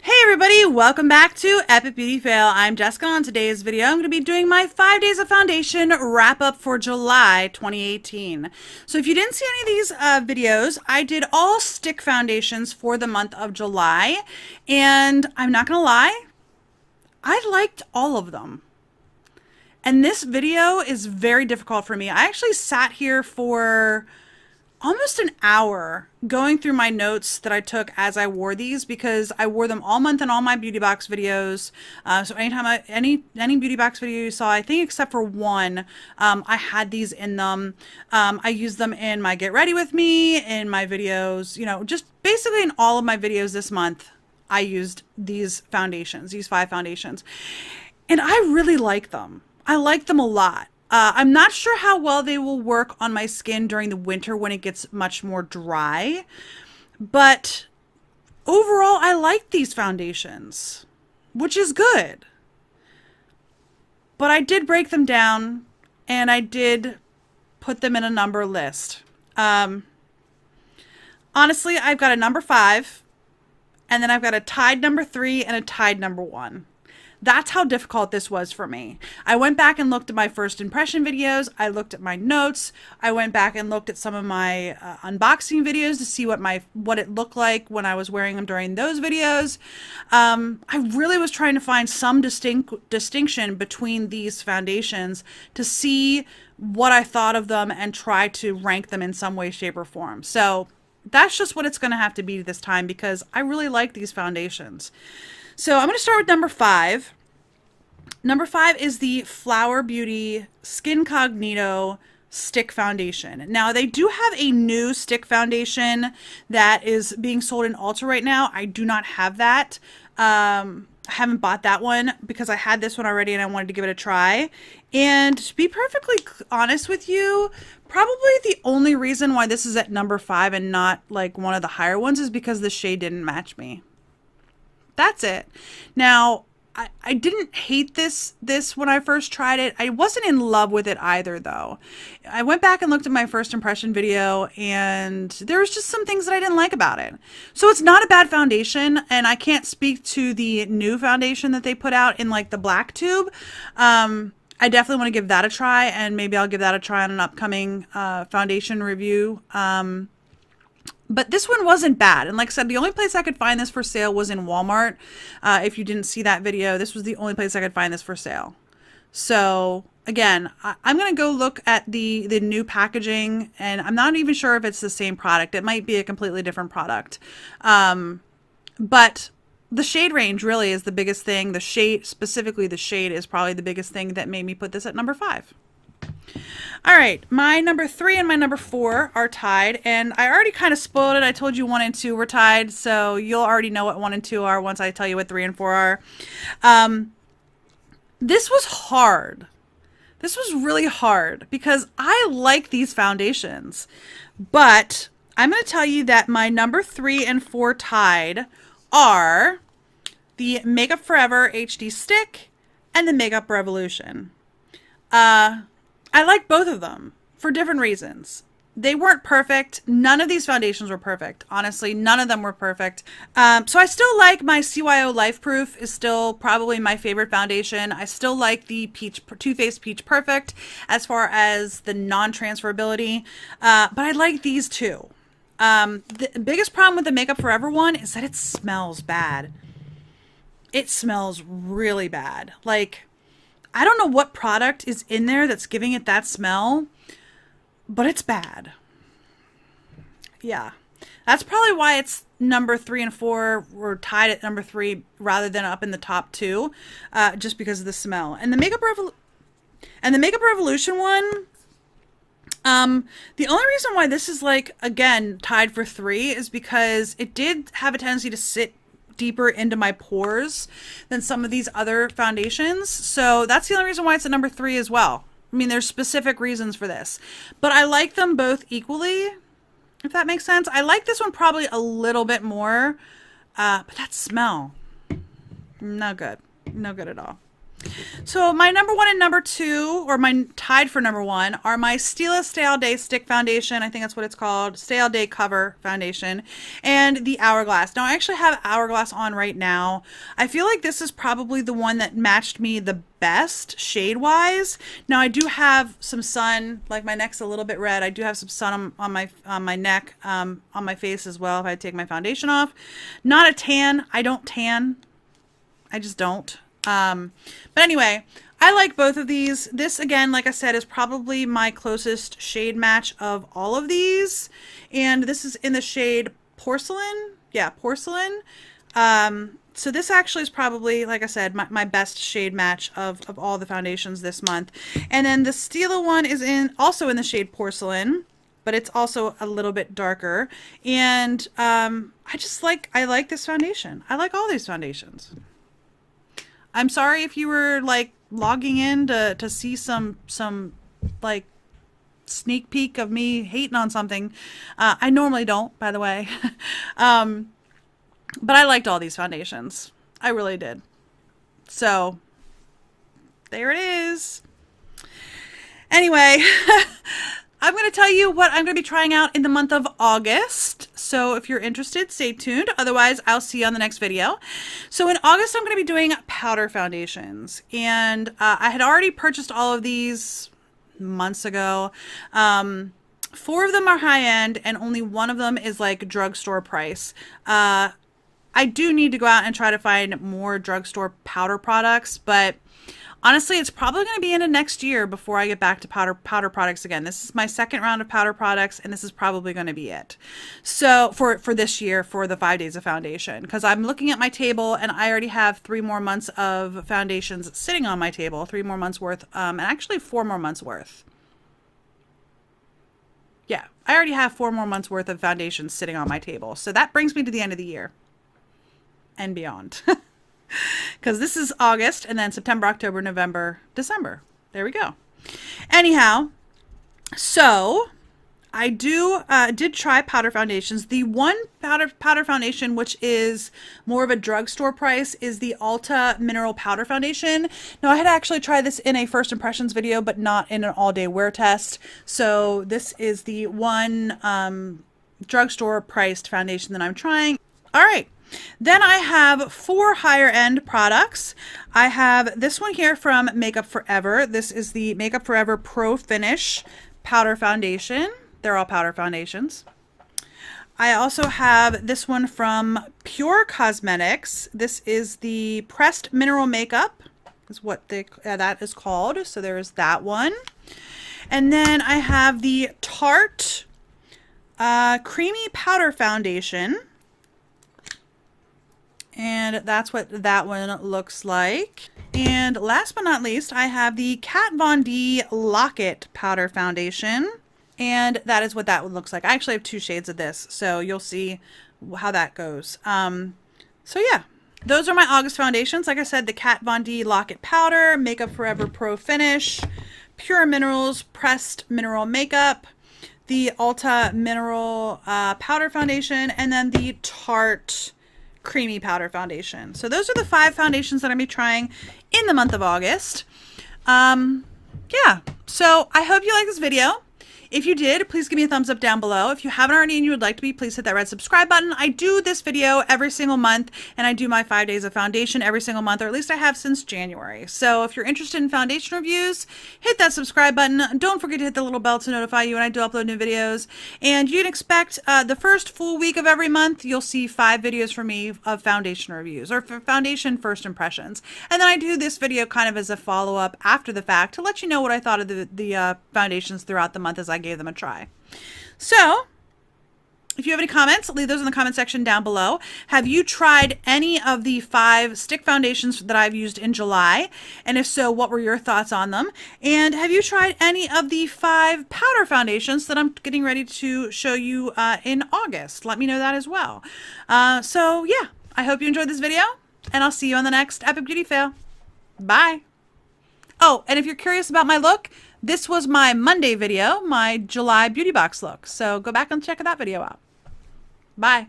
Hey everybody, welcome back to Epic Beauty Fail. I'm Jessica. On today's video, I'm going to be doing my 5 days of foundation wrap up for July 2018. So if you didn't see any of these videos, I did all stick foundations for the month of July. And I'm not going to lie, I liked all of them. And this video is very difficult for me. I actually sat here for almost an hour going through my notes that I took as I wore these, because I wore them all month in all my beauty box videos. So anytime any beauty box video you saw, I think except for one, I had these in them. I used them in my get ready with me, in my videos, just basically in all of my videos this month. I used these foundations, these 5 foundations, and I really like them. I like them a lot. I'm not sure how well they will work on my skin during the winter when it gets much more dry, but overall I like these foundations, which is good. But I did break them down and I did put them in a number list. Honestly, I've got a number 5, and then I've got a tied number 3 and a tied number 1. That's how difficult this was for me. I went back and looked at my first impression videos. I looked at my notes. I went back and looked at some of my unboxing videos to see what it looked like when I was wearing them during those videos. I really was trying to find some distinction between these foundations to see what I thought of them and try to rank them in some way, shape, or form. So that's just what it's going to have to be this time, because I really like these foundations. So I'm going to start with number 5. Number 5 is the Flower Beauty Skincognito Stick Foundation. Now, they do have a new stick foundation that is being sold in Ulta right now. I do not have that. I haven't bought that one because I had this one already and I wanted to give it a try. And to be perfectly honest with you, probably the only reason why this is at number 5 and not like one of the higher ones is because the shade didn't match me. That's it. Now, I didn't hate this when I first tried it. I wasn't in love with it either, though. I went back and looked at my first impression video, and there was just some things that I didn't like about it. So it's not a bad foundation, and I can't speak to the new foundation that they put out in like the black tube. I definitely want to give that a try, and maybe I'll give that a try on an upcoming foundation review. But this one wasn't bad. And like I said, the only place I could find this for sale was in Walmart. If you didn't see that video, this was the only place I could find this for sale. So again, I'm going to go look at the new packaging, and I'm not even sure if it's the same product. It might be a completely different product. But the shade range really is the biggest thing. The shade, specifically the shade, is probably the biggest thing that made me put this at number 5. All right, my number 3 and my number 4 are tied, and I already kind of spoiled it. I told you 1 and 2 were tied, so you'll already know what 1 and 2 are once I tell you what 3 and 4 are. This was hard. This was really hard because I like these foundations, but I'm going to tell you that my number 3 and 4 tied are the Makeup Forever HD Stick and the Makeup Revolution. I like both of them for different reasons. They weren't perfect. None of these foundations were perfect. Honestly, none of them were perfect. So I still like my CYO Life Proof is still probably my favorite foundation. I still like the Too Faced Peach Perfect as far as the non-transferability. But I like these too. The biggest problem with the Makeup Forever one is that it smells bad. It smells really bad. Like, I don't know what product is in there that's giving it that smell, but it's bad. Yeah. That's probably why it's number 3 and 4 were tied at number 3 rather than up in the top 2, just because of the smell. And the Makeup Revolution one, the only reason why this is like, again, tied for 3 is because it did have a tendency to sit deeper into my pores than some of these other foundations. So that's the only reason why it's at number 3 as well. I mean, there's specific reasons for this, but I like them both equally, if that makes sense. I like this one probably a little bit more, but that smell, no good. No good at all. So my number one and number two, or my tied for number one, are my Stila Stay All Day Stick Foundation. I think that's what it's called. Stay All Day Cover Foundation. And the Hourglass. Now I actually have Hourglass on right now. I feel like this is probably the one that matched me the best shade wise. Now I do have some sun, like my neck's a little bit red. I do have some sun on my neck, on my face as well if I take my foundation off. Not a tan. I don't tan. I just don't. But anyway, I like both of these. This, again, like I said, is probably my closest shade match of all of these. And this is in the shade Porcelain. Yeah, Porcelain. So this actually is probably, like I said, my best shade match of all the foundations this month. And then the Stila one is also in the shade Porcelain, but it's also a little bit darker. And I like this foundation. I like all these foundations. I'm sorry if you were like logging in to see some like sneak peek of me hating on something. I normally don't, by the way. But I liked all these foundations. I really did. So there it is. Anyway, I'm going to tell you what I'm going to be trying out in the month of August. So if you're interested, stay tuned. Otherwise, I'll see you on the next video. So in August, I'm going to be doing powder foundations. And I had already purchased all of these months ago. 4 of them are high-end, and only 1 of them is like drugstore price. I do need to go out and try to find more drugstore powder products, but honestly, it's probably going to be into next year before I get back to powder products again. This is my second round of powder products, and this is probably going to be it. So for this year, for the 5 days of foundation, because I'm looking at my table and I already have 3 more months of foundations sitting on my table, 3 more months worth, and actually 4 more months worth. Yeah, I already have 4 more months worth of foundations sitting on my table. So that brings me to the end of the year and beyond. Because this is August, and then September, October, November, December. There we go. Anyhow, so I did try powder foundations. The one powder foundation, which is more of a drugstore price, is the Ulta Mineral Powder Foundation. Now, I had actually tried this in a first impressions video, but not in an all-day wear test. So this is the one drugstore priced foundation that I'm trying. All right. Then I have 4 higher end products. I have this one here from Makeup Forever. This is the Makeup Forever Pro Finish Powder Foundation. They're all powder foundations. I also have this one from Pure Cosmetics. This is the Pressed Mineral Makeup, is what that is called. So there's that one. And then I have the Tarte Creamy Powder Foundation. And that's what that one looks like. And last but not least, I have the Kat Von D Lock-It Powder Foundation. And that is what that one looks like. I actually have 2 shades of this, so you'll see how that goes. So yeah, those are my August foundations. Like I said, the Kat Von D Lock-It Powder, Makeup Forever Pro Finish, Pure Minerals Pressed Mineral Makeup, the Ulta Mineral Powder Foundation, and then the Tarte Creamy Powder Foundation. So those are the 5 foundations that I'm going to be trying in the month of August. Yeah, so I hope you like this video. If you did, please give me a thumbs up down below. If you haven't already and you would like to be, please hit that red subscribe button. I do this video every single month, and I do my 5 days of foundation every single month, or at least I have since January. So if you're interested in foundation reviews, hit that subscribe button. Don't forget to hit the little bell to notify you when I do upload new videos. And you can expect the first full week of every month, you'll see 5 videos from me of foundation reviews, or for foundation first impressions. And then I do this video kind of as a follow-up after the fact to let you know what I thought of the foundations throughout the month as I gave them a try. So if you have any comments, leave those in the comment section down below. Have you tried any of the 5 stick foundations that I've used in July? And if so, what were your thoughts on them? And have you tried any of the 5 powder foundations that I'm getting ready to show you in August? Let me know that as well. So yeah, I hope you enjoyed this video, and I'll see you on the next Epic Beauty Fail. Bye. Oh, and if you're curious about my look, this was my Monday video, my July beauty box look. So go back and check that video out. Bye.